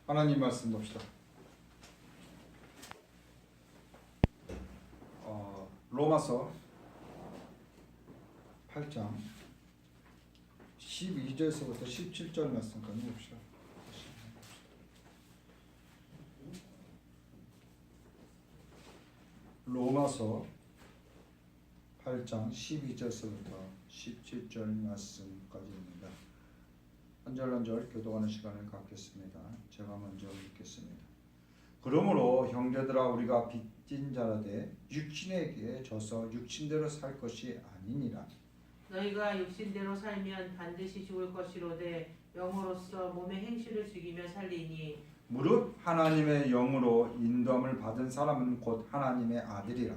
하나님 말씀 봅시다. 로마서 8장 12절에서부터 17절 말씀까지 봅시다. 로마서 8장 12절에서부터 17절 말씀까지입니다. 한 절 한 절 교도하는 시간을 갖겠습니다. 제가 먼저 읽겠습니다. 그러므로 형제들아 우리가 빚진 자라되 육신에게 져서 육신대로 살 것이 아니니라. 너희가 육신대로 살면 반드시 죽을 것이로되 영으로서 몸의 행실을 죽이며 살리니 무릇 하나님의 영으로 인도함을 받은 사람은 곧 하나님의 아들이라.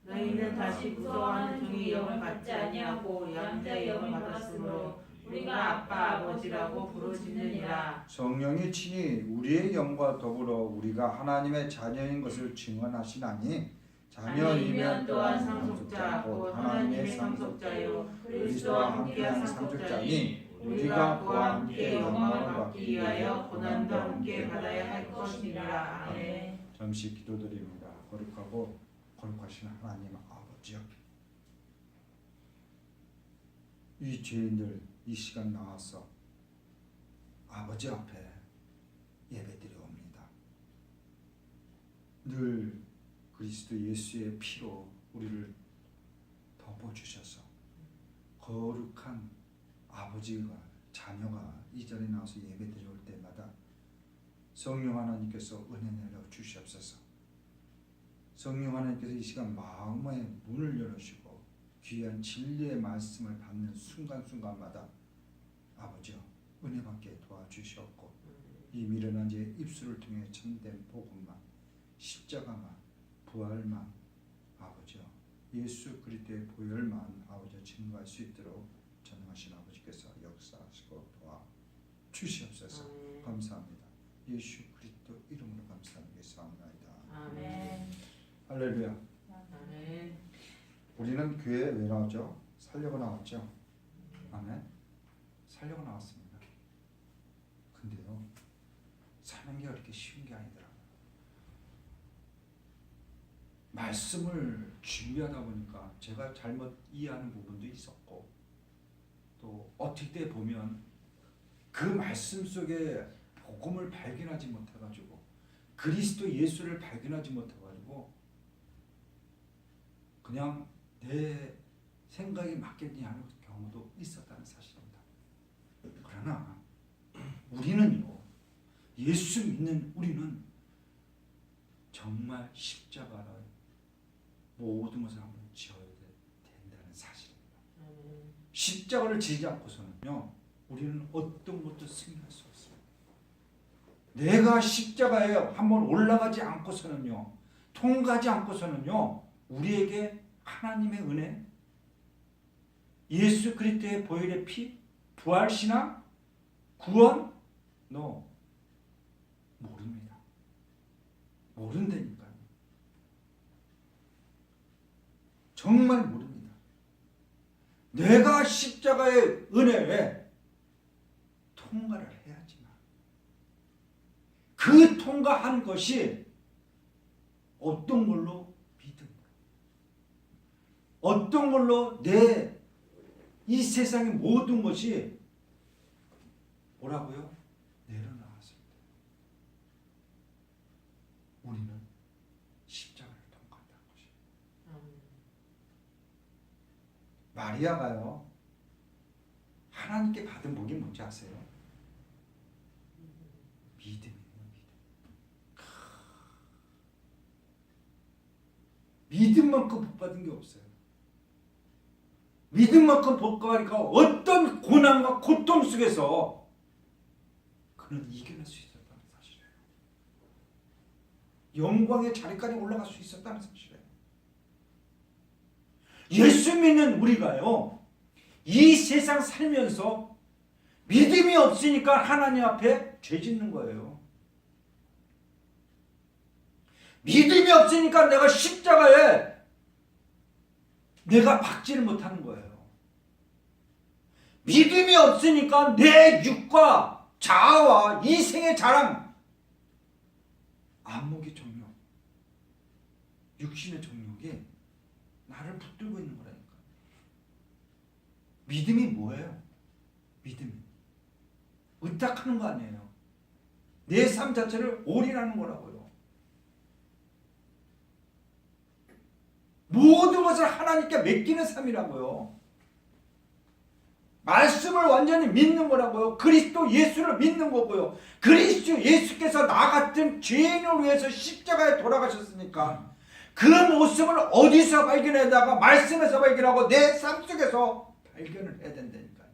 너희는 다시 부도하는 종의 영을 받지 아니하고 양자의 영을 받았으므로 우리가 아빠 아버지라고 부르짖느니라. 성령이 친히 우리의 영과 더불어 우리가 하나님의 자녀인 것을 증언하시나니 자녀이면 또한 상속자 곧 하나님의 상속자요 그리스도와 함께한 상속자니 우리가 그와 함께 영광을 받기 위하여 고난도 함께 받아야 할 것이니라. 아멘. 잠시 기도드립니다. 거룩하고 거룩하신 하나님 아버지여, 이 죄인들 이 시간 나와서 아버지 앞에 예배드려옵니다. 늘 그리스도 예수의 피로 우리를 덮어주셔서 거룩한 아버지가 자녀가 이 자리에 나와서 예배드려올 때마다 성령 하나님께서 은혜 내려 주시옵소서. 성령 하나님께서 이 시간 마음의 문을 열어주시고 귀한 진리의 말씀을 받는 순간순간마다 아버지여 은혜 받게 도와주시옵고 이 미련한 자의 입술을 통해 참된 복음만 십자가만 부활만 아버지여 예수 그리스도의 보혈만 아버지여 증거할 수 있도록 전능하신 아버지께서 역사하시고 도와주시옵소서. 감사합니다. 예수 그리스도 이름으로 감사하겠사옵나이다. 아멘. 할렐루야. 아멘. 우리는 교회에 왜 나왔죠? 살려고 나왔죠. 아멘. 살려고 나왔습니다. 근데요, 사는 게 그렇게 쉬운 게 아니더라고요. 말씀을 준비하다 보니까 제가 잘못 이해하는 부분도 있었고, 또 어떻게 보면 그 말씀 속에 복음을 발견하지 못해가지고 그리스도 예수를 발견하지 못해가지고 그냥 내 생각이 맞겠니 하는 경우도 있었다는 사실입니다. 그러나 우리는요, 예수 믿는 우리는 정말 십자가를 모든 것을 한번 지어야 된다는 사실입니다. 십자가를 지지 않고서는요 우리는 어떤 것도 승리할 수 없습니다. 내가 십자가에 한번 올라가지 않고서는요, 통과하지 않고서는요, 우리에게 하나님의 은혜, 예수 그리스도의 보혈의 피, 부활 신앙, 구원, 너 모릅니다. 모른다니까요. 정말 모릅니다. 내가 십자가의 은혜에 통과를 해야지만 그 통과한 것이 어떤 걸로 믿음으로, 어떤 걸로 내 이 세상의 모든 것이 뭐라고요? 내려나왔을 때 우리는 십자가를 통과한다는 것입니다. 마리아가요 하나님께 받은 복이 뭔지 아세요? 믿음이에요. 믿음만큼 복 받은 게 없어요. 믿음만큼 복 받으니까 어떤 고난과 고통 속에서 그는 이겨낼 수 있었다는 사실이에요. 영광의 자리까지 올라갈 수 있었다는 사실이에요. 예수 믿는 우리가요, 이 세상 살면서 믿음이 없으니까 하나님 앞에 죄 짓는 거예요. 믿음이 없으니까 내가 십자가에 내가 박지를 못하는 거예요. 믿음이 없으니까 내 육과 자아와 이생의 자랑, 안목의 정욕, 육신의 정욕이 나를 붙들고 있는 거라니까. 믿음이 뭐예요? 믿음이 의탁하는 거 아니에요. 내 삶 자체를 올인하는 거라고요. 모든 것을 하나님께 맡기는 삶이라고요. 말씀을 완전히 믿는 거라고요. 그리스도 예수를 믿는 거고요. 그리스도 예수께서 나 같은 죄인을 위해서 십자가에 돌아가셨으니까 그 모습을 어디서 발견하다가 말씀에서 발견하고 내 삶 속에서 발견을 해야 된다니까요.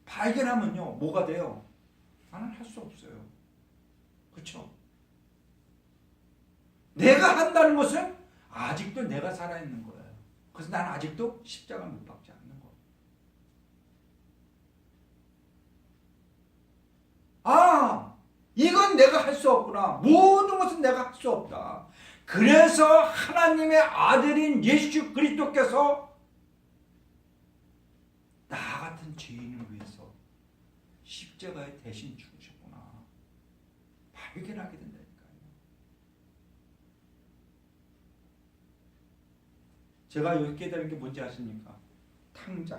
발견하면요 뭐가 돼요? 나는 할 수 없어요. 그렇죠? 내가 한다는 것은 아직도 내가 살아있는 거예요. 그래서 나는 아직도 십자가 못 박지 않는 거예요. 아, 이건 내가 할 수 없구나. 모든 것은 내가 할 수 없다. 그래서 하나님의 아들인 예수 그리스도께서 나 같은 죄인을 위해서 십자가에 대신 죽으셨구나. 발견하게 된다니까요. 제가 여기 깨달은 게 뭔지 아십니까? 탕자.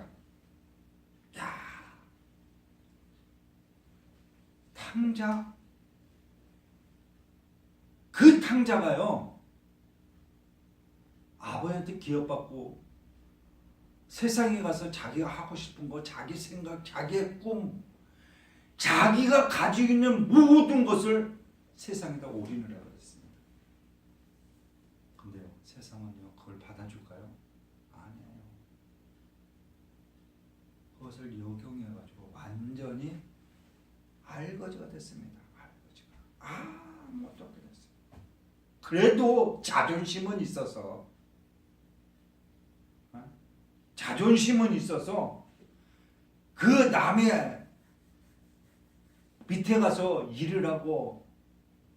야, 탕자. 그 탕자가요, 아버지한테 기업받고 세상에 가서 자기가 하고 싶은 거, 자기 생각, 자기의 꿈, 자기가 가지고 있는 모든 것을 세상에다 올인을 하고 있습니다. 근데요, 세상은요, 그걸 받아줄까요? 아니에요. 그것을 역용해가지고 완전히 알거지가 됐습니다. 알거지가. 아무것도 없게 됐어요. 그래도 자존심은 있어서, 자존심은 있어서 그 남의 밑에 가서 일을 하고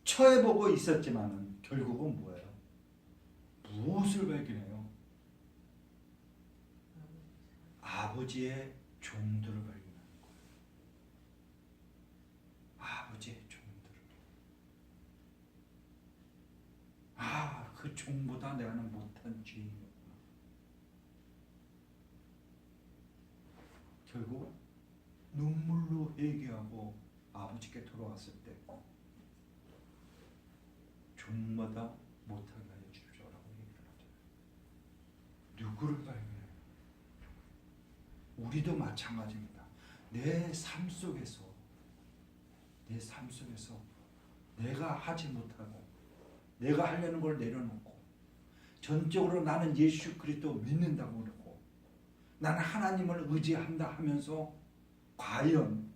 처해보고 있었지만은 결국은 뭐예요? 무엇을 발견해요? 아버지의 종들을 발견하는 거예요. 아버지의 종들을. 그 종보다 내가는 못한 죄인이었구나. 결국 눈물로 회개하고 아버지께 돌아왔을 때 종마다 못하게 하여 주십시오라고 얘기를 하잖아요. 누구를 발견해요? 우리도 마찬가지입니다. 내 삶 속에서 내가 하지 못하고 내가 하려는 걸 내려놓고 전적으로 나는 예수 그리스도 믿는다고 그러고 나는 하나님을 의지한다 하면서 과연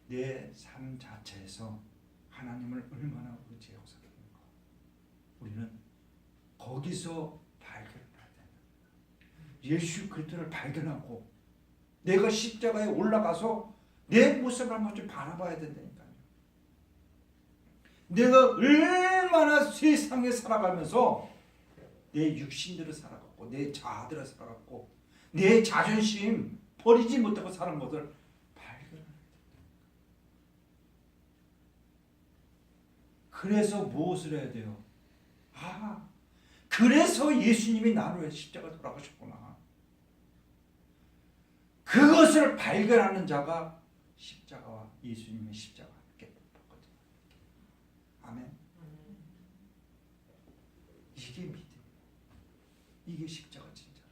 내 삶 자체에서 하나님을 얼마나 의지하고 살았는가. 우리는 거기서 발견해야 된다. 예수 그리스도를 발견하고 내가 십자가에 올라가서 내 모습을 한 번쯤 바라봐야 된다니까요. 내가 얼마나 세상에 살아가면서 내 육신대로 살아갔고 내 자아대로 살아갔고 내 자존심 버리지 못하고 사는 것을 발견해야 된다. 그래서 무엇을 해야 돼요? 그래서 예수님이 나를 위해 십자가 돌아가셨구나. 그것을 발견하는 자가 십자가와 예수님의 십자가 함께 봤거든요. 아멘. 이게 믿음. 이게 십자가 진짜라.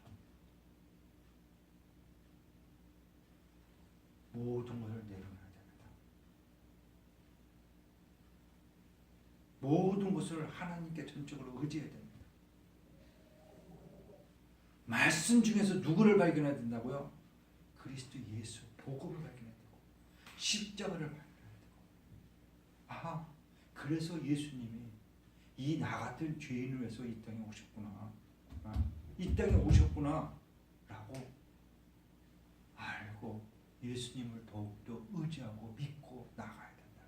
모든 것을 내려놔야 됩니다. 모든 것을 하나님께 전적으로 의지해야 됩니다. 말씀 중에서 누구를 발견해야 된다고요? 그리스도 예수, 복음을 발견해야 되고 십자가를 발견해야 되고 그래서 예수님이 이 나 같은 죄인을 위해서 이 땅에 오셨구나. 이 땅에 오셨구나 라고 알고 예수님을 더욱더 의지하고 믿고 나가야 된다.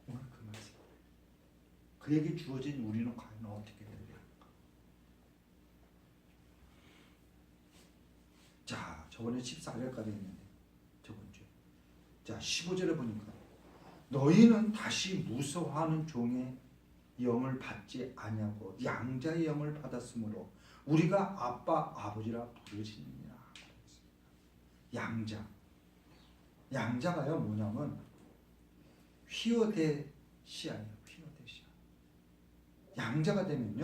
오늘 그 말씀. 그에게 주어진 우리는 과연 어떻게 되야 할까? 자, 저번에 14절까지 했는데 저번 주에. 자, 자, 15절에 보니까 너희는 다시 무서워하는 종의 영을 받지 아니하고 양자의 영을 받았으므로 우리가 아빠 아버지라 부르짖느니라. 양자가요 뭐냐면 휘어대시아예요. 휘어대시아. 양자가 되면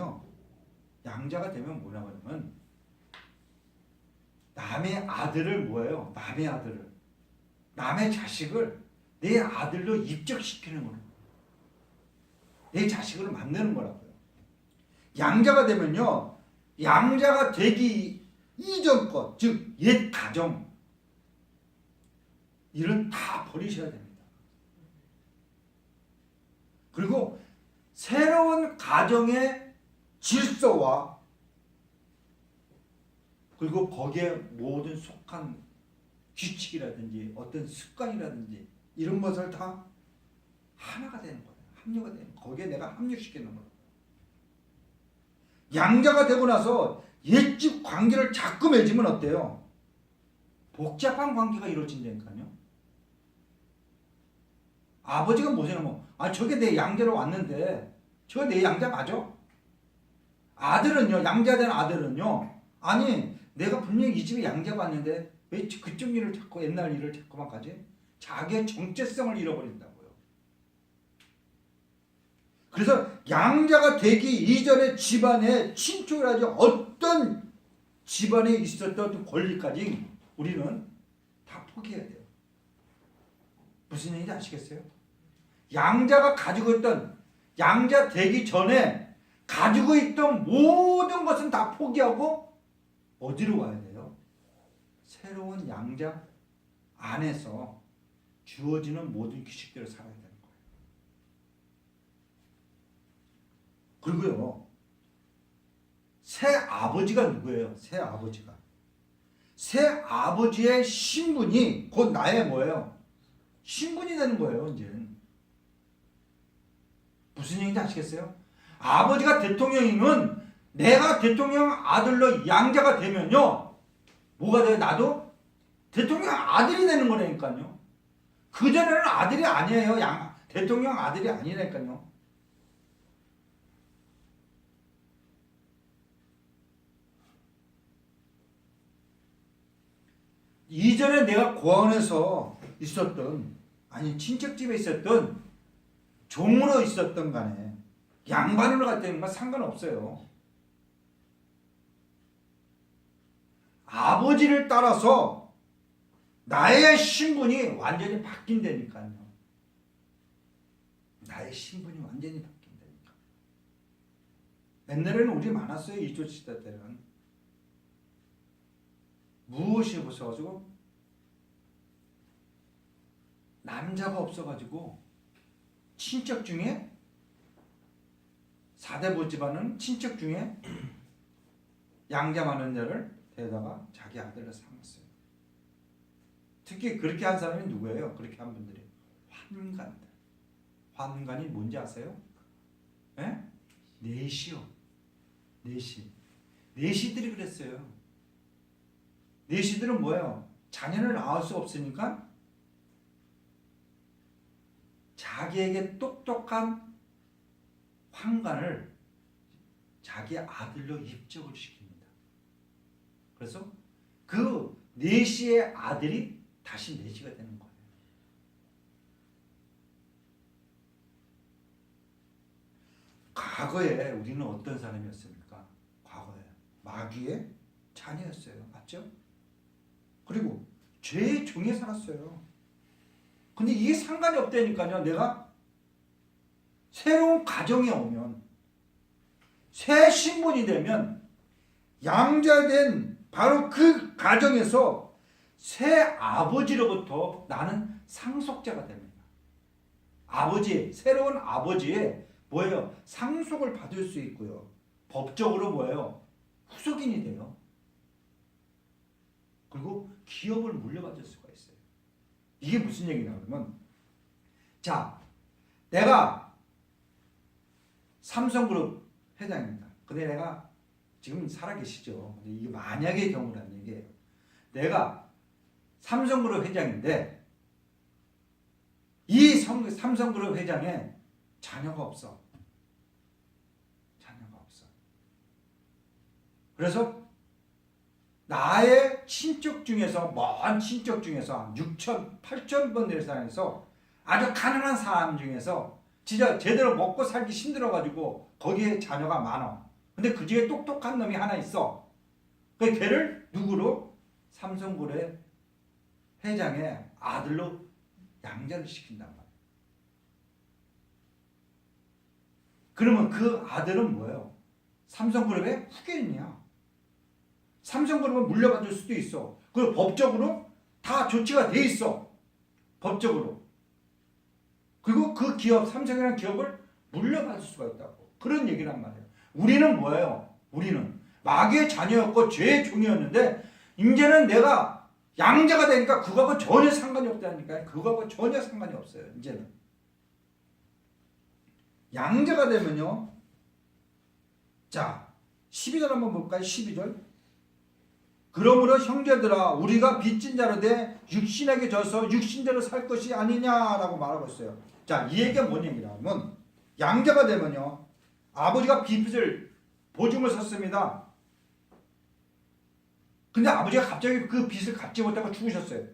뭐라고 하냐면 남의 아들을 뭐예요? 남의 자식을 내 아들로 입적시키는 거예요. 내 자식으로 만드는 거라고요. 양자가 되면요, 양자가 되기 이전 것, 즉 옛 가정, 이런 다 버리셔야 됩니다. 그리고 새로운 가정의 질서와 그리고 거기에 모든 속한 규칙이라든지 어떤 습관이라든지 이런 것을 다 하나가 되는 거예요. 합류가 되는 거예요. 거기에 내가 합류시키는 거예요. 양자가 되고 나서 옛집 관계를 자꾸 맺으면 어때요? 복잡한 관계가 이루어진다니까요. 아버지가 뭐냐면 저게 내 양자로 왔는데 저게 내 양자 맞아? 아들은요, 양자된 아들은요, 아니 내가 분명히 이 집에 양자가 왔는데 왜 그쪽 일을 자꾸 옛날 일을 자꾸만 가지? 자기의 정체성을 잃어버린다고요. 그래서 양자가 되기 이전에 집안에 친족이라든지 어떤 집안에 있었던 권리까지 우리는 다 포기해야 돼요. 무슨 얘기인지 아시겠어요? 양자가 가지고 있던, 양자 되기 전에 가지고 있던 모든 것은 다 포기하고 어디로 와야 돼요? 새로운 양자 안에서 주어지는 모든 규칙대로 살아야 되는 거예요. 그리고요, 새 아버지가 누구예요? 새 아버지의 신분이 곧 나의 뭐예요? 신분이 되는 거예요. 이제는 무슨 얘기인지 아시겠어요? 아버지가 대통령이면 내가 대통령 아들로 양자가 되면요, 뭐가 돼요? 나도 대통령 아들이 되는 거라니까요. 그전에는 아들이 아니에요. 대통령 아들이 아니라니까요. 이전에 내가 고아원에서 있었던, 아니 친척집에 있었던 종으로 있었던 간에 양반으로 갈 때는 상관없어요. 아버지를 따라서 나의 신분이 완전히 바뀐다니까요. 나의 신분이 완전히 바뀐다니까. 옛날에는 우리 많았어요. 이조시대 때는. 무엇이 없어가지고 남자가 없어가지고 친척 중에 4대보 집안은 친척 중에 양자 많은 자를 데려다가 자기 아들로 삼았어요. 특히 그렇게 한 사람이 누구예요? 그렇게 한 분들이 환관들. 환관이 뭔지 아세요? 에? 내시요. 내시들이 그랬어요. 내시들은 뭐예요? 자녀를 낳을 수 없으니까 자기에게 똑똑한 환관을 자기 아들로 입적을 시킵니다. 그래서 그 내시의 아들이 다시 내시가 되는 거예요. 과거에 우리는 어떤 사람이었습니까? 과거에 마귀의 자녀였어요. 맞죠? 그리고 죄의 종에 살았어요. 근데 이게 상관이 없다니까요. 내가 새로운 가정에 오면, 새 신분이 되면 양자된 바로 그 가정에서 새 아버지로부터 나는 상속자가 됩니다. 새로운 아버지의 뭐예요? 상속을 받을 수 있고요. 법적으로 뭐예요? 후속인이 돼요. 그리고 기업을 물려받을 수가 있어요. 이게 무슨 얘기냐 그러면, 자, 내가 삼성그룹 회장입니다. 근데 내가 지금 살아계시죠. 근데 이게 만약의 경우라는 얘기예요. 내가 삼성그룹 회장인데 삼성그룹 회장에 자녀가 없어. 자녀가 없어. 그래서 나의 친척 중에서 먼 친척 중에서 6천, 8천 번 내산에서 아주 가난한 사람 중에서 진짜 제대로 먹고 살기 힘들어가지고 거기에 자녀가 많아. 근데 그 중에 똑똑한 놈이 하나 있어. 그 걔를 누구로? 삼성그룹 회장의 아들로 양자를 시킨단 말이야. 그러면 그 아들은 뭐예요? 삼성그룹의 후계인이야. 삼성그룹은 물려받을 수도 있어. 그리고 법적으로 다 조치가 돼 있어. 법적으로. 그리고 그 기업, 삼성이라는 기업을 물려받을 수가 있다고. 그런 얘기란 말이에요. 우리는 뭐예요? 우리는 마귀의 자녀였고 죄의 종이었는데 이제는 내가 양자가 되니까 그거하고 전혀 상관이 없다니까요. 그거하고 전혀 상관이 없어요. 이제는. 양자가 되면요. 자, 12절 한번 볼까요? 12절. 그러므로 형제들아 우리가 빚진 자로 돼 육신에게 져서 육신대로 살 것이 아니냐라고 말하고 있어요. 자, 이 얘기가 뭔 얘기냐면 양자가 되면요. 아버지가 빚을 보증을 섰습니다. 근데 아버지가 갑자기 그 빚을 갚지 못하고 죽으셨어요.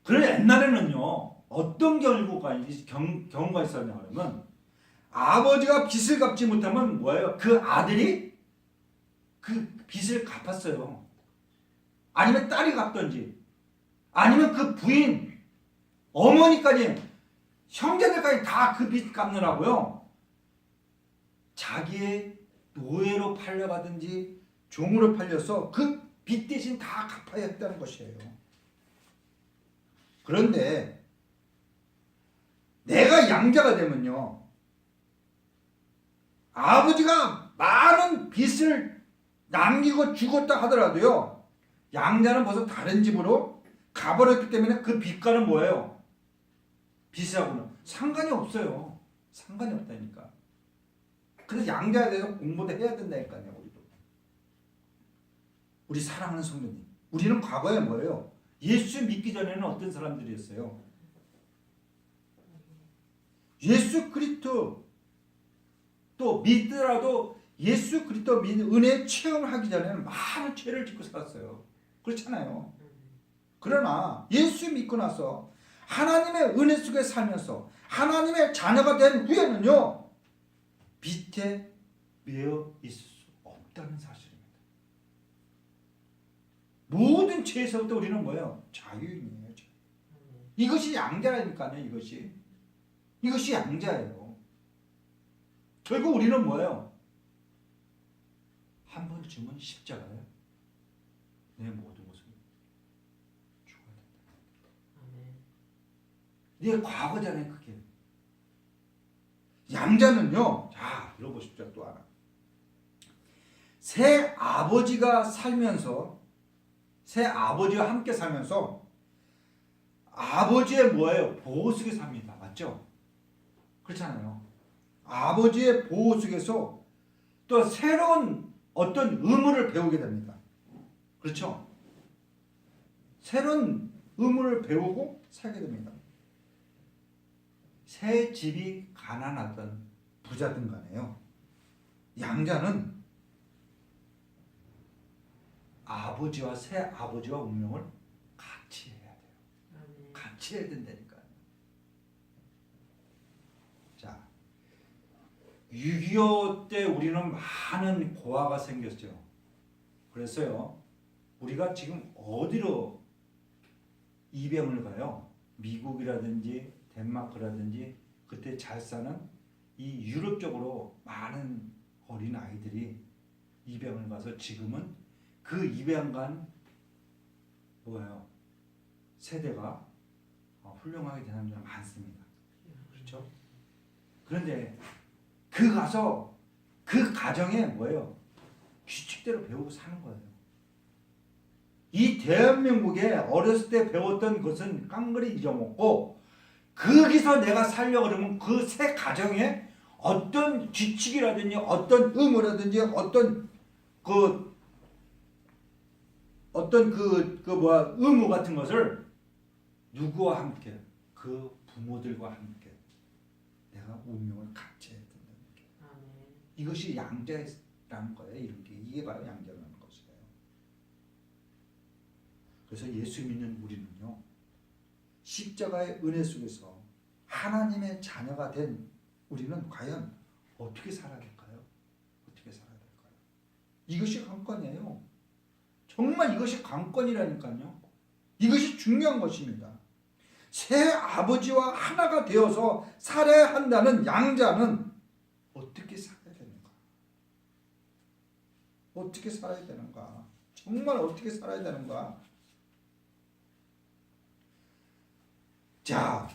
그런데 옛날에는요. 어떤 경우가 있었냐 그러면 아버지가 빚을 갚지 못하면 뭐예요? 그 아들이 그 빚을 갚았어요. 아니면 딸이 갚던지 아니면 그 부인 어머니까지 형제들까지 다 그 빚 갚느라고요. 자기의 노예로 팔려가든지 종으로 팔려서 그 빚 대신 다 갚아야 했다는 것이에요. 그런데 내가 양자가 되면요. 아버지가 많은 빚을 남기고 죽었다 하더라도요. 양자는 벌써 다른 집으로 가버렸기 때문에 그 빚과는 뭐예요? 빚하고는 상관이 없어요. 상관이 없다니까. 그래서 양자에 대해서 공부도 해야 된다니까요. 우리도. 우리 사랑하는 성도님. 우리는 과거에 뭐예요? 예수 믿기 전에는 어떤 사람들이었어요? 예수 그리스도 또 믿더라도 예수 그리스도 은혜 체험을 하기 전에는 많은 죄를 짓고 살았어요. 그렇잖아요. 그러나 예수 믿고 나서 하나님의 은혜 속에 살면서 하나님의 자녀가 된 후에는요. 빚에 매여 있을 수 없다는 사실입니다. 모든 죄에서부터 우리는 뭐예요? 자유인이에요. 이것이 양자라니까요. 이것이 양자예요. 결국 우리는 뭐예요? 한 번 주면 십자가에 내 모든 것을 죽어야 된다. 네 과거잖아요. 그게. 양자는요. 자, 들어보십시오. 또 하나. 새 아버지와 함께 살면서 아버지의 뭐예요? 보호 속에 삽니다. 맞죠? 그렇잖아요. 아버지의 보호 속에서 또 새로운 어떤 의무를 배우게 됩니다. 그렇죠? 새로운 의무를 배우고 살게 됩니다. 새 집이 가난하던 부자든 간에요. 양자는 새 아버지와 운명을 같이 해야 돼요. 같이 해야 된다니까요. 자, 6.25 때 우리는 많은 고아가 생겼죠. 그래서요, 우리가 지금 어디로 입양을 가요? 미국이라든지 덴마크라든지 그때 잘 사는 이 유럽 쪽으로 많은 어린 아이들이 입양을 가서 지금은 그 입양 간 뭐예요? 세대가 훌륭하게 된 사람들이 많습니다. 그렇죠? 그런데 그 가서 그 가정에 뭐예요? 규칙대로 배우고 사는 거예요. 이 대한민국에 어렸을 때 배웠던 것은 깡그리 잊어먹고 거기서 내가 살려고 그러면 그 새 가정에 어떤 규칙이라든지 어떤 의무라든지 의무 같은 것을 누구와 함께? 그 부모들과 함께 내가 운명을 같이 해야 된다는 게. 이것이 양자라는 거예요. 이게 바로 양자라는 것이에요. 그래서 예수 믿는 우리는요, 십자가의 은혜 속에서 하나님의 자녀가 된 우리는 과연 어떻게 살아야 될까요? 어떻게 살아야 될까요? 이것이 관건이에요. 정말 이것이 관건이라니까요. 이것이 중요한 것입니다. 새 아버지와 하나가 되어서 살아야 한다는 양자는 어떻게 살아야 되는가? 어떻게 살아야 되는가? 정말 어떻게 살아야 되는가? 자,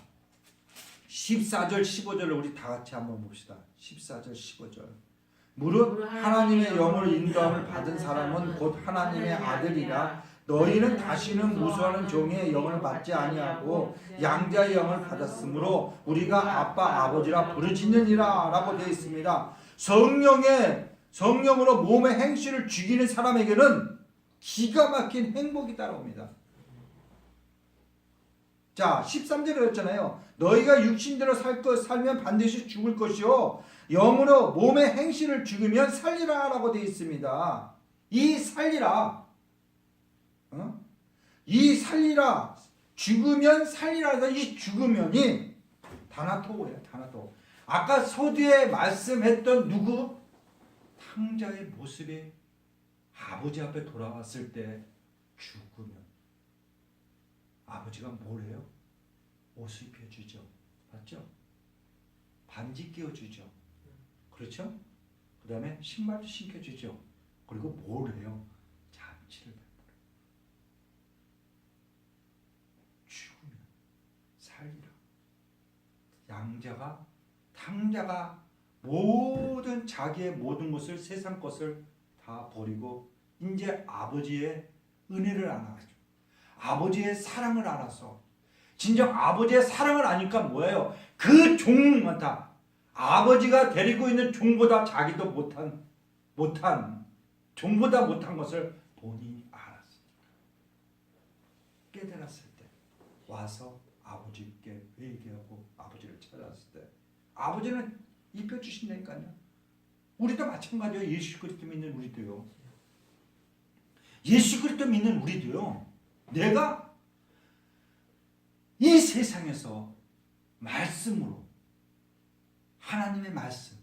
14절 15절을 우리 다 같이 한번 봅시다. 14절 15절. 무릇 하나님의 영을 인도함을 받은 사람은 곧 하나님의 아들이라. 너희는 다시는 무수하는 종의 영을 받지 아니하고 양자의 영을 받았으므로 우리가 아빠 아버지라 부르짖느니라 라고 되어 있습니다. 성령으로 몸의 행실을 죽이는 사람에게는 기가 막힌 행복이 따라옵니다. 자, 13절에 그랬잖아요. 너희가 육신대로 살면 반드시 죽을 것이요 영으로 몸의 행실을 죽이면 살리라 라고 되어 있습니다. 이 살리라, 이 살리라, 죽으면 살리라. 이 죽으면이 다나토예요. 다나토. 아까 서두에 말씀했던 누구? 탕자의 모습이 아버지 앞에 돌아왔을 때 죽으면 아버지가 뭘 해요? 옷을 입혀주죠. 맞죠? 반지 끼워주죠. 그렇죠? 그 다음에 신발도 신겨주죠. 그리고 뭘 해요? 잔치를 베풀어요. 죽으면 살리라. 양자가, 탕자가 모든 자기의 모든 것을, 세상 것을 다 버리고 이제 아버지의 은혜를 알아가죠. 아버지의 사랑을 알아서, 진정 아버지의 사랑을 아니까 뭐예요? 그 종마다 아버지가 데리고 있는 종보다 자기도 못한 종보다 못한 것을 본인이 알았으니까 깨달았을 때 와서 아버지께 회개하고 아버지를 찾았을 때 아버지는 입혀주신다니까요. 우리도 마찬가지예요. 예수 그리스도 믿는 우리도요. 예수 그리스도 믿는 우리도요. 내가 이 세상에서 말씀으로, 하나님의 말씀,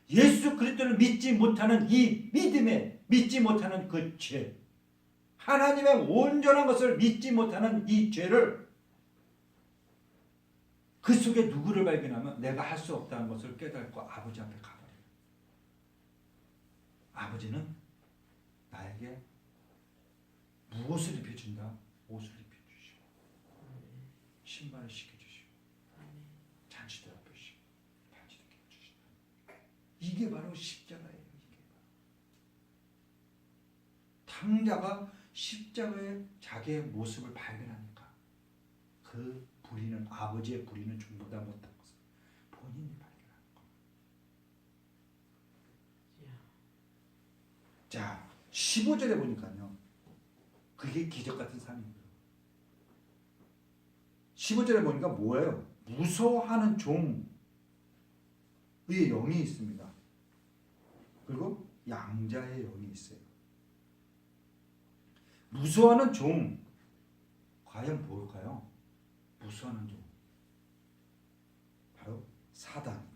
예수 그리스도를 믿지 못하는 이 믿음에 믿지 못하는 그 죄, 하나님의 온전한 것을 믿지 못하는 이 죄를, 그 속에 누구를 발견하면 내가 할 수 없다는 것을 깨닫고 아버지 앞에 가버려요. 아버지는 나에게 무엇을 입혀준다? 옷을 입혀주시고 신발을 신겨주시고 잔치도 옆에주시고 반지도 끼워주시고. 이게 바로 십자가예요. 이게 바로 탕자가 십자가의 자기의 모습을 발견하니까 그 부리는, 아버지의 부리는 종보다 못한 것을 본인이 발견하는 거예요. 자, 15절에 보니까요, 그게 기적 같은 삶이고요. 15절에 보니까 뭐예요? 무서워하는 종의 영이 있습니다. 그리고 양자의 영이 있어요. 무서워하는 종, 과연 뭘까요? 무서워하는 종, 바로 사단,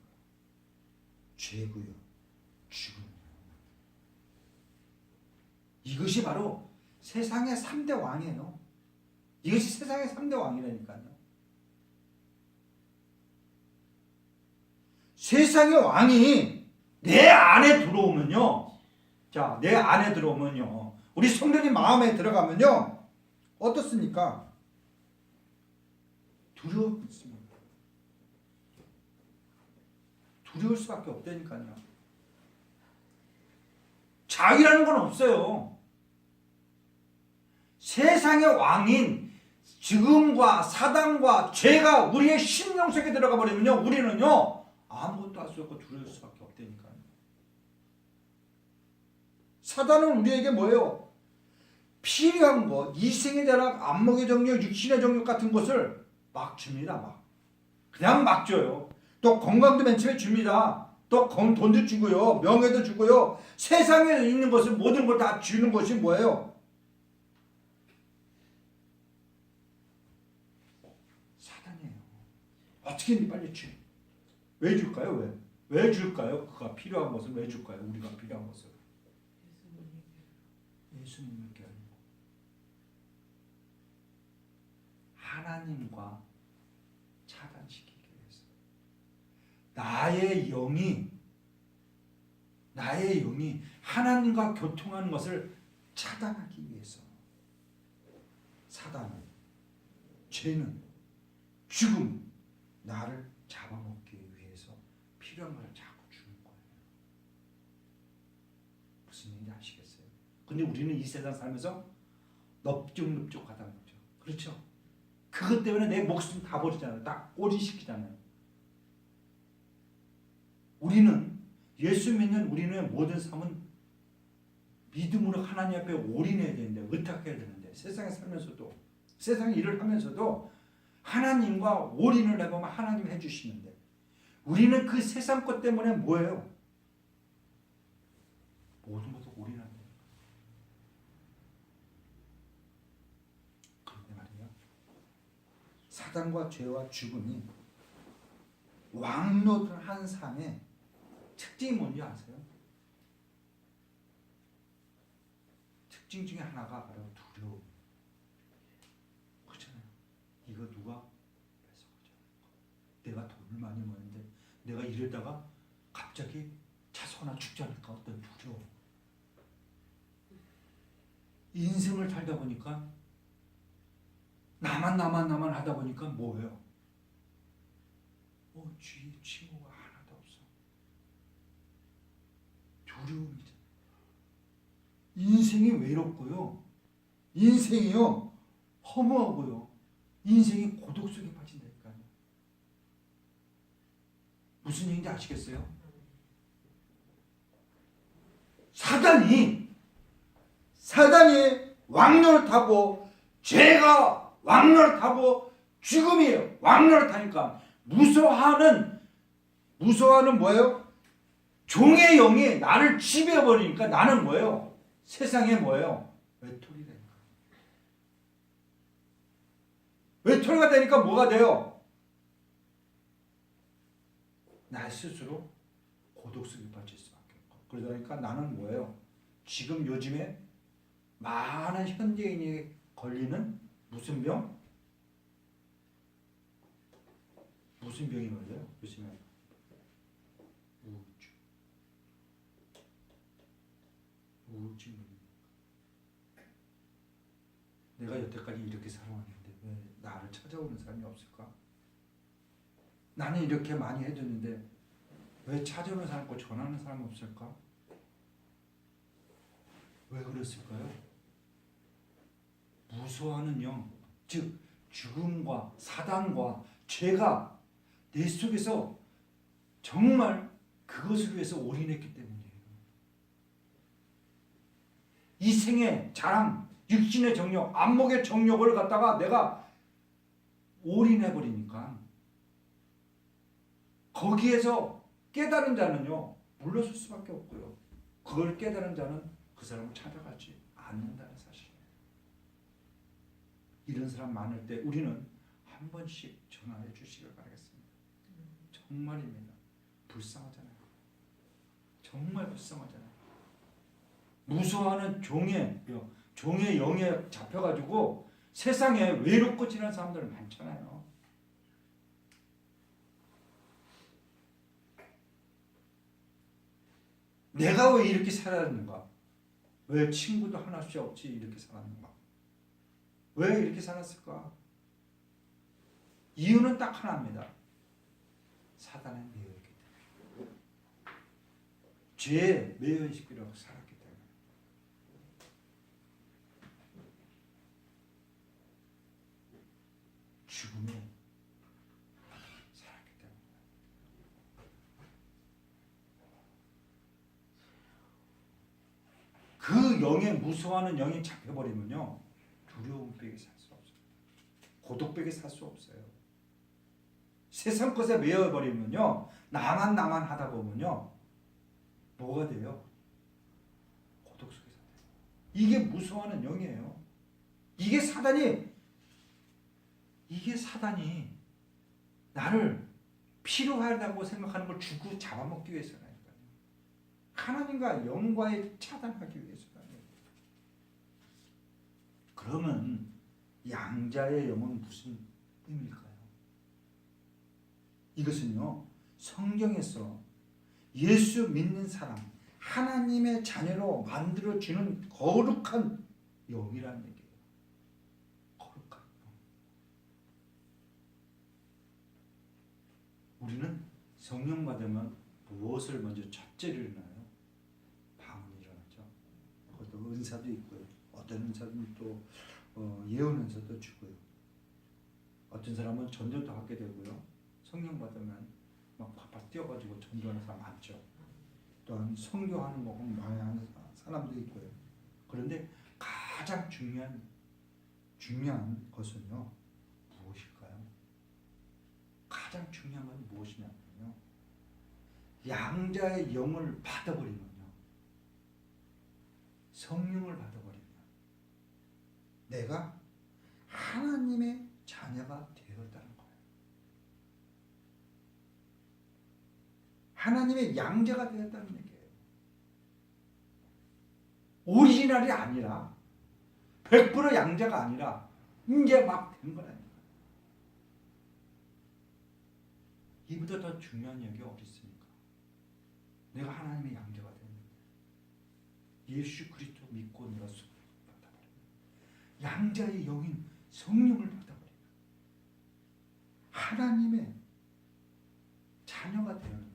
죄고요, 죽음. 이것이 바로 세상의 3대 왕이에요. 이것이 세상의 3대 왕이라니까요. 세상의 왕이 내 안에 들어오면요, 자, 내 안에 들어오면요, 우리 성령님 마음에 들어가면요, 어떻습니까? 두려웠습니다. 두려울 수밖에 없다니까요. 자유라는 건 없어요. 세상의 왕인 죽음과 사단과 죄가 우리의 심령 속에 들어가 버리면요, 우리는요 아무것도 할 수 없고 두려울 수밖에 없다니까요. 사단은 우리에게 뭐예요? 필요한 것, 이생의 자락, 안목의 정욕, 육신의 정욕 같은 것을 막 줍니다. 막 그냥 막 줘요. 또 건강도 맨 처음에 줍니다. 또 돈도 주고요. 명예도 주고요. 세상에 있는 것은 모든 걸 다 주는 것이 뭐예요? 사단이에요. 어떻게 빨리 줘? 왜 줄까요? 왜? 왜 줄까요? 그가 필요한 것을 왜 줄까요? 우리가 필요한 것을. 예수님께 아니고 하나님과 차단시키기 위해서. 나의 영이 하나님과 교통하는 것을 차단하기 위해서. 사단은, 죄는, 죽음, 나를 잡아먹기 위해서 필요한 걸 자꾸 주는 거예요. 무슨 얘기인지 아시겠어요? 근데 우리는 이 세상 살면서 넙죽넙죽하다는 거죠. 그렇죠? 그것 때문에 내 목숨 다 버리잖아요. 딱 오리시키잖아요. 우리는 예수 믿는 우리는 모든 삶은 믿음으로 하나님 앞에 올인해야 되는데 어떻게 해야 되는데 세상에 살면서도 세상 일을 하면서도 하나님과 올인을 해보면 하나님이 해주시는데 우리는 그 세상 것 때문에 뭐예요? 모든 것을 올인한다. 그런데 말이에요. 사단과 죄와 죽음이 왕노릇한 삶의 특징이 뭔지 아세요? 특징 중에 하나가 바로 두려움. 그렇잖아요. 이거 누가 뺏어가지 않을까? 내가 돈을 많이 버는데 내가 이러다가 갑자기 자서나 죽지 않을까? 어떤 두려움. 인생을 살다 보니까 나만 하다 보니까 뭐예요? 주위에 친구가 하나도 없어. 두려움이죠. 인생이 외롭고요. 인생이요. 허무하고요. 인생이 고독 속에 빠진다니까요. 무슨 얘기인지 아시겠어요? 사단이 왕노릇하고 죄가 왕노릇하고 죽음이 왕노릇하니까 무서워하는 뭐예요? 종의 영이 나를 지배해버리니까 나는 뭐예요? 세상에 뭐예요? 외톨이 되니까. 외톨이가 되니까 뭐가 돼요? 나 스스로 고독 속에 빠질 수밖에 없고. 그러니까 나는 뭐예요? 지금 요즘에 많은 현대인이 걸리는 무슨 병? 무슨 병이 걸려요? 요즘에 우울증. 내가 여태까지 이렇게 살아왔는데 왜 나를 찾아오는 사람이 없을까? 나는 이렇게 많이 해줬는데 왜 찾아오는 사람 없고 전하는 사람 없을까? 왜 그랬을까요? 무서워하는 영, 즉 죽음과 사단과 죄가 내 속에서 정말 그것을 위해서 올인했기 때문이에요. 이 생의 자랑, 육신의 정욕, 안목의 정욕을 갖다가 내가 올인해버리니까 거기에서 깨달은 자는요 물러설 수밖에 없고요. 그걸 깨달은 자는 그 사람을 찾아가지 않는다는 사실이에요. 이런 사람 많을 때 우리는 한 번씩 전화해 주시길 바라겠습니다. 정말입니다. 불쌍하잖아요. 정말 불쌍하잖아요. 무서워하는 종의 영에 잡혀가지고 세상에 외롭고 지내는 사람들 많잖아요. 내가 왜 이렇게 살았는가? 왜 친구도 하나씩 없이 이렇게 살았는가? 왜 이렇게 살았을까? 이유는 딱 하나입니다. 사단에 매여있기 때문에. 죄에 매여있기로 살았기 때문에. 죽음에 살았기 때문에. 그 영에 무서워하는 영이 잡혀버리면요 두려움 빼기 살 수 없어요. 고독하게 살 수 없어요. 세상 것에 매여버리면요, 나만 하다 보면요, 뭐가 돼요? 고독 속에 살아요. 이게 무서워하는 영이에요. 이게 사단이 나를 필요하다고 생각하는 걸 주고 잡아먹기 위해서라니까요. 하나님과 영과의 차단하기 위해서라니까요. 그러면 양자의 영은 무슨 의미일까요? 이것은요, 성경에서 예수 믿는 사람, 하나님의 자녀로 만들어주는 거룩한 영이라는 얘기예요. 거룩한 영. 우리는 성령 받으면 무엇을 먼저 첫째로 일어나요? 방언이 일어나죠. 그것도 은사도 있고요. 어떤 은사는 또 예언 은사도 주고요. 어떤 사람은 전도도 하게 되고요. 성령 받으면 막 팍팍 뛰어가지고 전도하는 사람 많죠. 또한 선교하는 거 많이 하는 사람도 있고요. 그런데 가장 중요한 것은요, 무엇일까요? 가장 중요한 건 무엇이냐면요, 양자의 영을 받아버리면요, 성령을 받아버리면 내가 하나님의 자녀가 되었다는 거예요. 하나님의 양자가 되었다는 얘기예요. 오리지널이 아니라 100% 양자가 아니라 이제 막 된 거라니까. 이보다 더 중요한 얘기 어디 있습니까? 내가 하나님의 양자가 됐는데 예수 그리스도 믿고 내가 성령을 받아버리면, 양자의 영인 성령을 받아버리면 하나님의 자녀가 되는,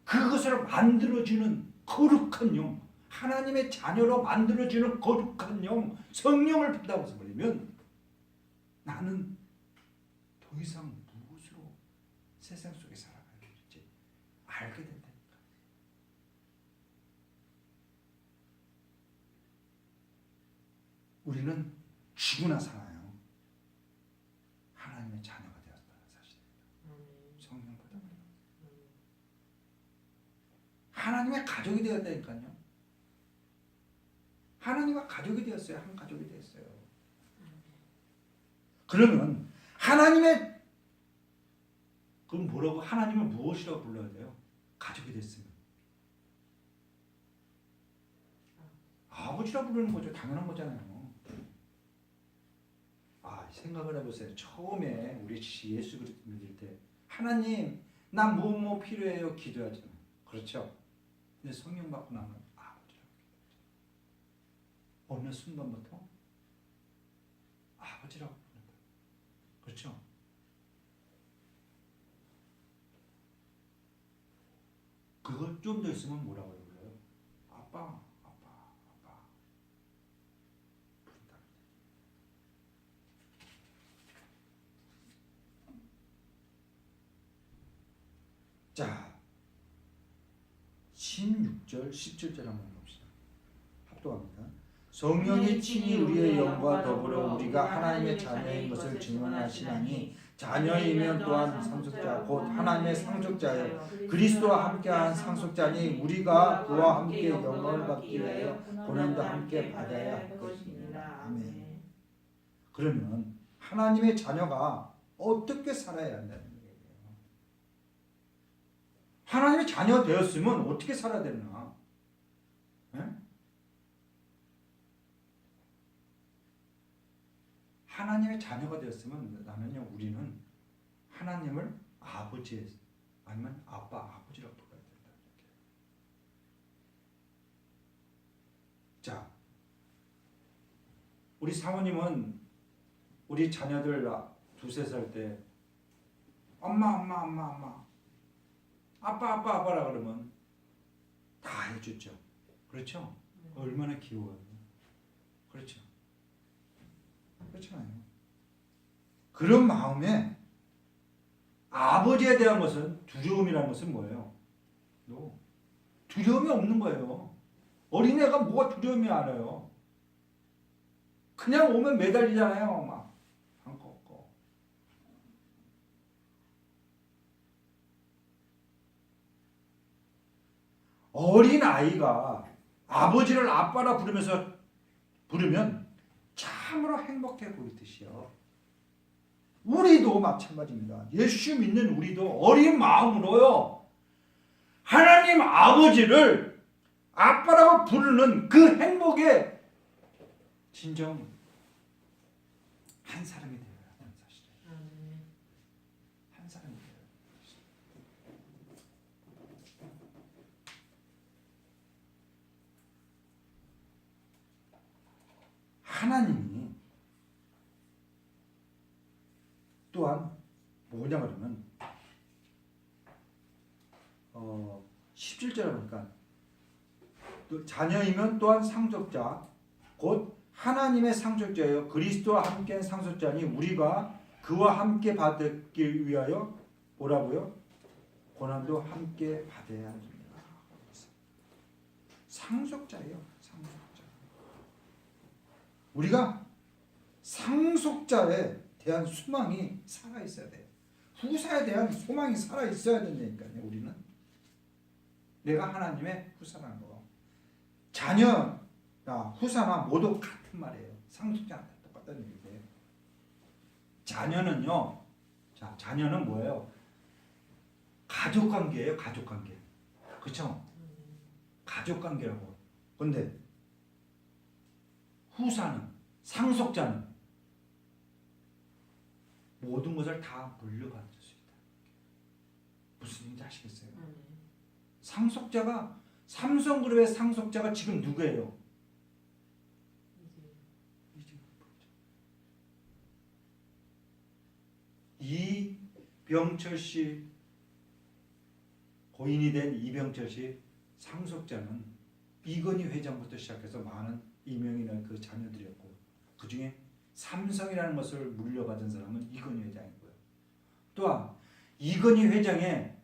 그것을 만들어주는 거룩한 영, 하나님의 자녀로 만들어주는 거룩한 영, 성령을 받아버리면 나는 더 이상 무엇으로 세상 속에 살아가야 될지 알게 된다니까. 우리는 죽으나 살아요. 하나님의 자녀가 되었다는 사실입니다. 성령 받아버리면 하나님의 가족이 되었다니까요. 하나님과 가족이 되었어요. 한 가족이 되었어요. 그러면 하나님의, 그럼 뭐라고, 하나님을 무엇이라고 불러야 돼요? 가족이 됐으면 아버지라고 부르는 거죠. 당연한 거잖아요. 생각을 해보세요. 처음에 우리 예수 그리스도 믿을 때 하나님 나 뭐 필요해요 기도하잖아요. 그렇죠? 근데 성령 받고 나면 아버지라고 기도하죠. 어느 순간부터 아버지라고 부른다. 그렇죠? 그걸 좀 더 있으면 뭐라고 불러요? 아빠. 부른다. 자, 16절, 17절 한번 봅시다. 합독합니다. 성령이 친히 우리의 영과 더불어 우리가 하나님의 자녀인 것을 증언하시나니, 자녀이면 또한 상속자 곧 하나님의 상속자요 그리스도와 함께한 상속자니, 우리가 그와 함께 영광을 받기 위하여 고난도 함께 받아야 할 것입니다. 아멘. 그러면 하나님의 자녀가 어떻게 살아야 한다는 거예요? 하나님의 자녀 되었으면 어떻게 살아야 되나? 네? 하나님의 자녀가 되었으면 나는요, 우리는 하나님을 아버지 아니면 아버지라고 불러야 된다. 자, 우리 사모님은 우리 자녀들 두세 살 때 엄마 아빠라 그러면 다 해주죠. 그렇죠? 얼마나 귀여워요. 그렇죠? 그렇잖아요. 그런 마음에 아버지에 대한 것은, 두려움이라는 것은 뭐예요? 두려움이 없는 거예요. 어린애가 뭐가 두려움이 알아요? 그냥 오면 매달리잖아요. 막 어린 아이가 아버지를 아빠라 부르면 참으로 행복해 보일 듯이요. 우리도 마찬가지입니다. 예수 믿는 우리도 어린 마음으로요, 하나님 아버지를 아빠라고 부르는 그 행복에 진정 한 사람이 되어야 하는 사실이에요. 한 사람이 되어야 하는 사실이에요. 하나님이 또한 뭐냐 그러면 17절에 보니까 또 자녀이면 또한 상속자 곧 하나님의 상속자예요. 그리스도와 함께 상속자니 우리가 그와 함께 받기 위하여 뭐라고요? 고난도 함께 받아야 합니다. 상속자예요. 상속자. 우리가 상속자에 대한 소망이 살아있어야 돼요. 후사에 대한 소망이 살아있어야 된다니까요. 우리는 내가 하나님의 후사라는 거. 자녀나 후사나 모두 같은 말이에요. 상속자한테 똑같다는 얘기예요. 자녀는요. 자, 자녀는 뭐예요? 가족관계예요. 가족관계. 그렇죠? 가족관계라고. 근데 후사는, 상속자는 모든 것을 다 물려받을 수 있다. 무슨 얘기인지 아시겠어요? 상속자가, 삼성그룹의 상속자가 지금 누구예요? 이병철 씨, 고인이 된 이병철 씨 상속자는 이건희 회장부터 시작해서 많은 이명인의 그 자녀들이었고, 그 중에 삼성이라는 것을 물려받은 사람은 이건희 회장이고요. 또한 이건희 회장의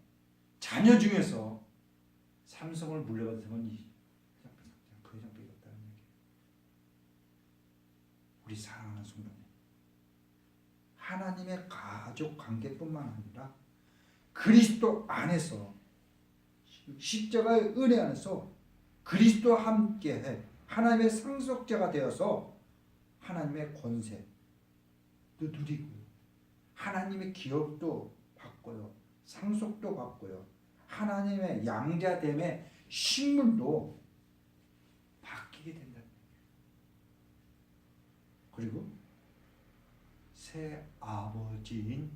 자녀 중에서 삼성을 물려받은 사람은 그 회장밖에 없다는 얘기예요. 우리 사랑하는 성도님, 하나님의 가족 관계뿐만 아니라 그리스도 안에서, 십자가의 은혜 안에서 그리스도와 함께해 하나님의 상속자가 되어서 하나님의 권세도 누리고요. 하나님의 기업도 받고요. 상속도 받고요. 하나님의 양자됨의 식물도 바뀌게 된다는 얘기예요. 그리고 새 아버지인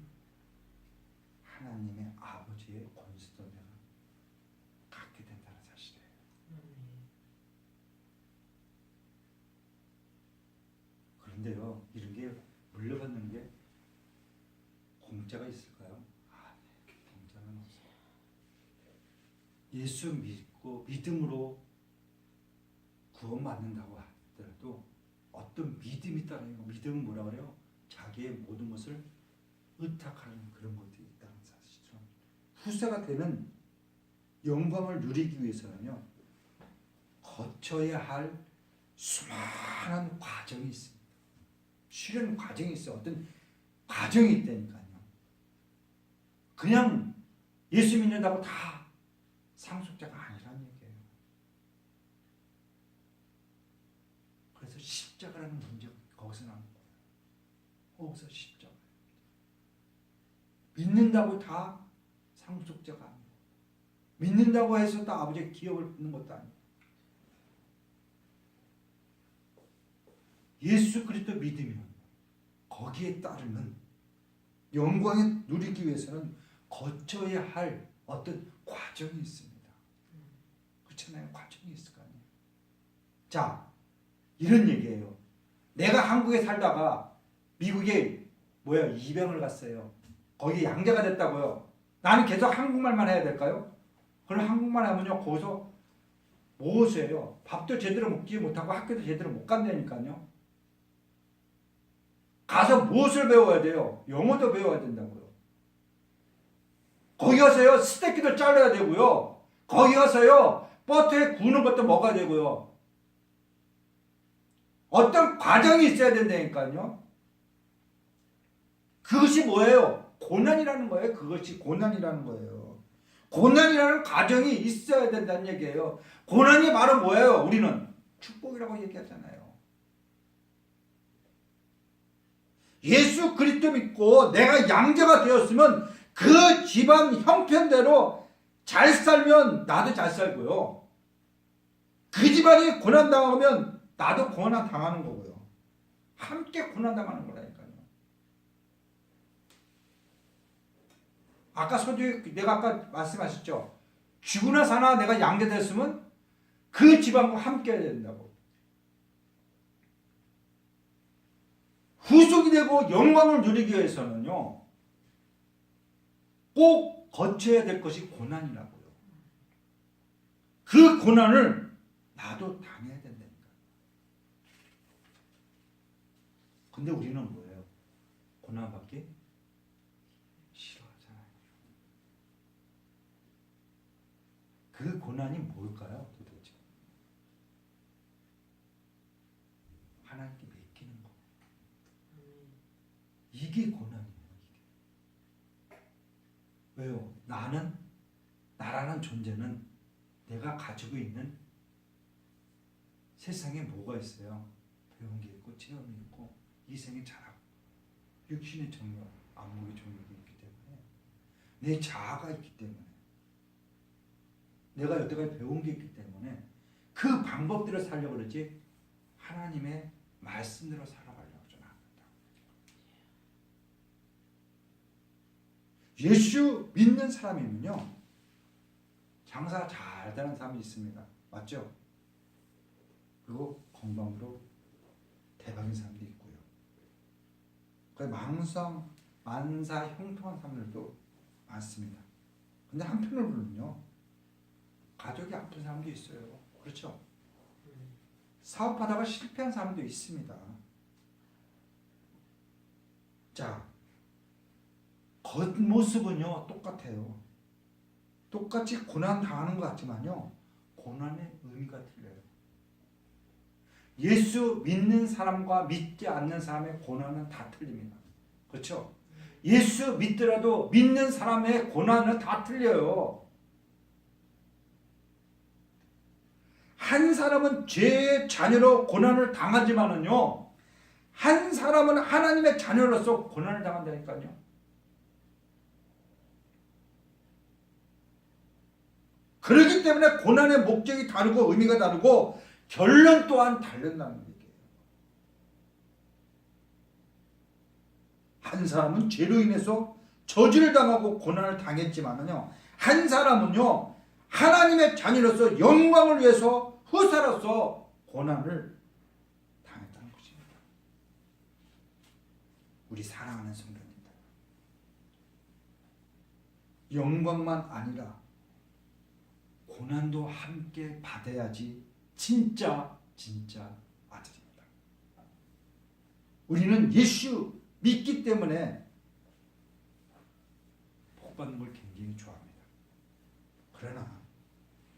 하나님의 아버지의 권세도 내가 갖게 된다는 사실이에요. 그런데요, 이런 게 물려받는 게 공짜가 있을까요? 네, 공짜는 없어요. 예수 믿고 믿음으로 구원받는다고 하더라도 어떤 믿음이 따르는 거, 믿음은 뭐라 그래요? 자기의 모든 것을 의탁하는 그런 것들이 있다는 사실이죠. 후사가 되는 영광을 누리기 위해서는요, 거쳐야 할 수많은 과정이 있습니다. 실현 과정이 있어요. 어떤 과정이 있다니까요. 그냥 예수 믿는다고 다 상속자가 아니라는 얘기예요. 그래서 십자가라는 문제가 거기서 나오는 거예요. 거기서 십자가. 믿는다고 다 상속자가 아니고, 믿는다고 해서 다 아버지의 기업을 받는 것도 아니고, 예수 그리스도 믿으면 거기에 따르는 영광을 누리기 위해서는 거쳐야 할 어떤 과정이 있습니다. 그렇잖아요. 과정이 있을 거 아니에요. 자, 이런 얘기예요. 내가 한국에 살다가 미국에 입양을 갔어요. 거기 양자가 됐다고요. 나는 계속 한국말만 해야 될까요? 그럼 한국말 하면요, 거기서 무엇이에요? 밥도 제대로 먹지 못하고 학교도 제대로 못 간다니까요. 가서 무엇을 배워야 돼요? 영어도 배워야 된다고요. 거기 가서요, 스테이크도 잘라야 되고요. 거기 가서요, 버터에 구우는 것도 먹어야 되고요. 어떤 과정이 있어야 된다니까요. 그것이 뭐예요? 고난이라는 거예요. 그것이 고난이라는 거예요. 고난이라는 과정이 있어야 된다는 얘기예요. 고난이 바로 뭐예요? 우리는 축복이라고 얘기하잖아요. 예수 그리스도 믿고 내가 양자가 되었으면 그 집안 형편대로 잘 살면 나도 잘 살고요. 그 집안이 고난당하면 나도 고난당하는 거고요. 함께 고난당하는 거라니까요. 내가 아까 말씀하셨죠. 죽으나 사나 내가 양자됐으면 그 집안과 함께 해야 된다고. 후속이 되고 영광을 누리기 위해서는요, 꼭 거쳐야 될 것이 고난이라고요. 그 고난을 나도 당해야 된다니까. 근데 우리는 뭐예요? 고난받기 싫어하잖아요. 그 고난이 뭘까요? 도대체 하나님께 맡기는 거. 이게 고난이에요. 왜요? 나라는 존재는 내가 가지고 있는 세상에 뭐가 있어요? 배운 게 있고 체험이 있고 이생의 자락, 육신의 정욕, 안목의 정욕이 있기 때문에 내 자아가 있기 때문에 내가 여태까지 배운 게 있기 때문에 그 방법대로 살려고 그러지 하나님의 말씀대로 살아가려고 저는 안 한다. 예수 믿는 사람이면요, 장사 잘 되는 사람이 있습니다. 맞죠? 그리고 건강으로 대박인 사람도 있고요. 만사 형통한 사람들도 많습니다. 근데 한편으로는요, 가족이 아픈 사람도 있어요. 그렇죠? 사업하다가 실패한 사람도 있습니다. 자, 겉모습은요 똑같아요. 똑같이 고난 당하는 것 같지만요, 고난의 의미가 틀려요. 예수 믿는 사람과 믿지 않는 사람의 고난은 다 틀립니다. 그렇죠? 예수 믿더라도 믿는 사람의 고난은 다 틀려요. 한 사람은 죄의 자녀로 고난을 당하지만은요, 한 사람은 하나님의 자녀로서 고난을 당한다니까요. 그렇기 때문에 고난의 목적이 다르고 의미가 다르고 결론 또한 다른다는 얘기예요. 한 사람은 죄로 인해서 저주를 당하고 고난을 당했지만은요, 한 사람은요 하나님의 자녀로서 영광을 위해서 후사로서 고난을 당했다는 것입니다. 우리 사랑하는 성도님들, 영광만 아니라 고난도 함께 받아야지 진짜 아들입니다. 우리는 예수 믿기 때문에 복받는 걸 굉장히 좋아합니다. 그러나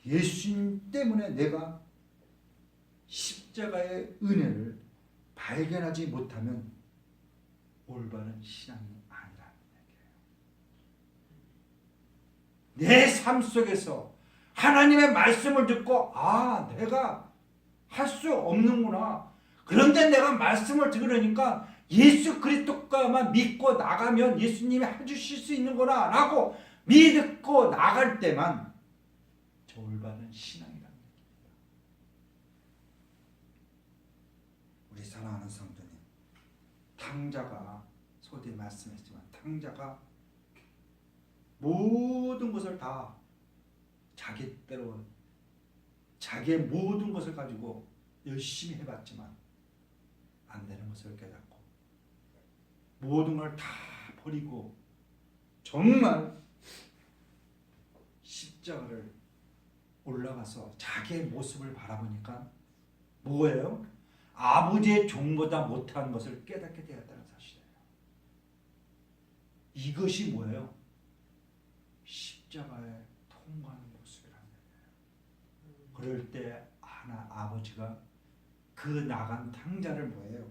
예수님 때문에 내가 십자가의 은혜를 발견하지 못하면 올바른 신앙이 아니라는 얘기예요. 내 삶 속에서 하나님의 말씀을 듣고 내가 할 수 없는구나. 그런데 내가 말씀을 들으니까 예수 그리스도만 믿고 나가면 예수님이 해주실 수 있는구나 라고 믿고 나갈 때만 저 올바른 신앙이라는 얘기입니다. 우리 사랑하는 성도님, 탕자가 소대에 말씀했지만 탕자가 모든 것을 다 자기대로 자기의 모든 것을 가지고 열심히 해봤지만 안 되는 것을 깨닫고 모든 걸 다 버리고 정말 십자가를 올라가서 자기의 모습을 바라보니까 뭐예요? 아버지의 종보다 못한 것을 깨닫게 되었다는 사실이에요. 이것이 뭐예요? 십자가에 통과하는 모습이라는 거예요. 그럴 때 아버지가 그 나간 탕자를 뭐예요?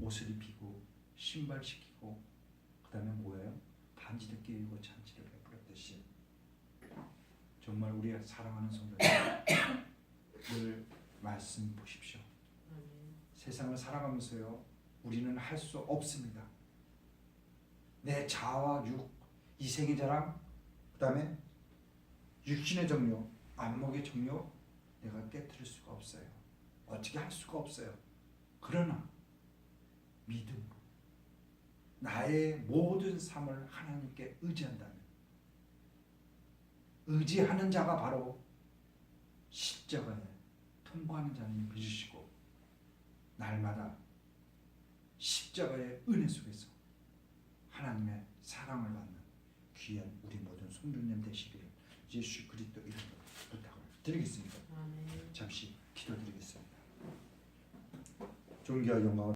옷을 입히고 신발 시키고 그 다음에 뭐예요? 반지를 끼우고 잔치를 베풀었듯이 정말 우리가 사랑하는 성도들 말씀 보십시오. 세상을 살아가면서요 우리는 할 수 없습니다. 내 자아와 육, 이생의 자랑, 그 다음에 육신의 정욕, 안목의 정욕 내가 깨뜨릴 수가 없어요. 어떻게 할 수가 없어요. 그러나 믿음, 나의 모든 삶을 하나님께 의지한다면 의지하는 자가 바로 십자가에 통과하는 자는 믿으시고 날마다 십자가의 은혜 속에서 하나님의 사랑을 받는 귀한 우리 모든 성도님 되시기를 예수 그리스도 이름으로 부탁을 드리겠습니다. 잠시 기도드리겠습니다. 존귀와 영광을